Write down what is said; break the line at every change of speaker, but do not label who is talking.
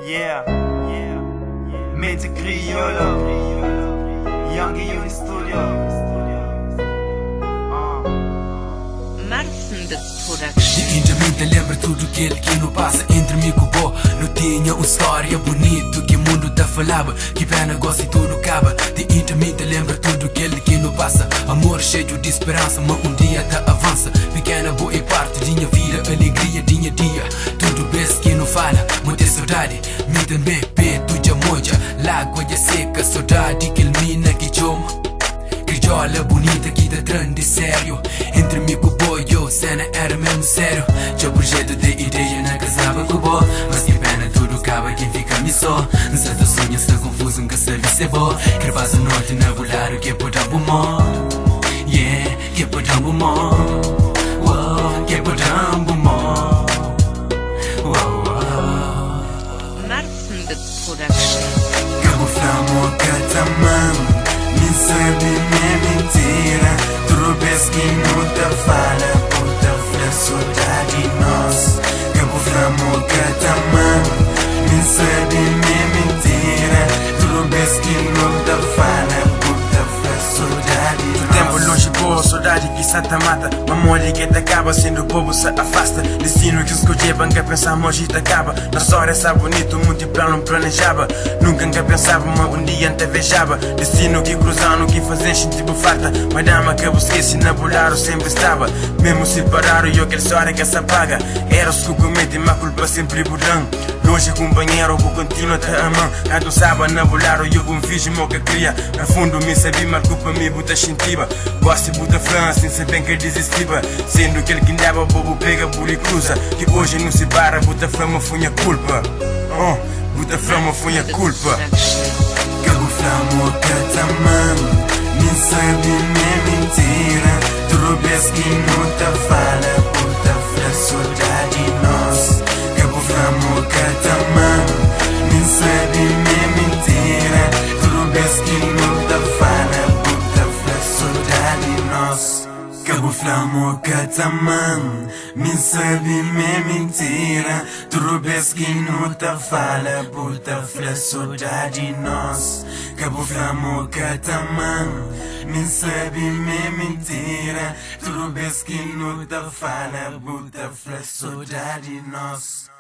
Yeah, Mente criolla, Young Uni Studio.
Marfendet Production.
De intimamente lembra tudo aquele que não passa entre mim e o pó. Não tinha uma história bonita que o mundo te falava, que pena gosta e tudo acaba. De intimamente lembra tudo aquele que não passa. Amor cheio de esperança, mas um dia te avança. Pequena boa e parte de minha vida, alegria de minha dia. Tudo bem que não fala, muita saudade. Me também peito de moja, lágua e seca, saudade que ilumina que chama. Criolla bonita que te trande sério. Entre mim e o boy, cena era mesmo sério. Tinha projeto de ideia, não casava com o boy. Mas que pena, tudo acaba, quem fica me só. Certa sonha está confuso, nunca sabe se é bom. Quer fazer noite na volar, que é por dar bom. Yeah, que é por dar bom. Que é por dar bom.
Marfendet Production.
Camuflamos cada mão. Me sabe, me mentira. Tudo que não te fala, puta fala saudade nós. Camuflamos cada mão. Me sabe, me mentira. Tudo que não te fala, puta fala saudade nós.
Tempo longe boa, saudade que Santa mata. Memória que te acaba, sendo o povo se afasta. Destino que escolher, banca pensar, morre te acaba. Na história sabe bonito, muito plano planejava. Nunca pensava, mas um dia te vejava. Destino que cruzando, que fazem tipo farta. Mas dama que eu esqueci, na bolar sempre estava. Mesmo separaram, e aquela história que se apaga. Era os que cometem, mas culpa sempre burrão. Longe companheiro, que continua te amando. Cada sábado na bolar, eu com fiz o que queria. No fundo me sabia, mas culpa me buta sentiva. Gosto de buta França, sem saber que desistiva. Sendo aquele que andava, o bobo pega por e cruza. Que hoje não se para, buta flama foi a culpa. Buta flama foi a culpa.
Camuflamos cada mão. Me sabe, me mentira. Tudo que não te fala, puta fala saudade nós. Camuflamos cada mão. Me sabe, me mentira. Tudo que não te fala, puta fala saudade nós. Camuflamos cada mão. Me sabe, me mentira. Tudo que não te fala, puta fala saudade nós. Camuflamos cada mão. Me sabe, me mentira. Tudo que não te fala, puta fala saudade nós.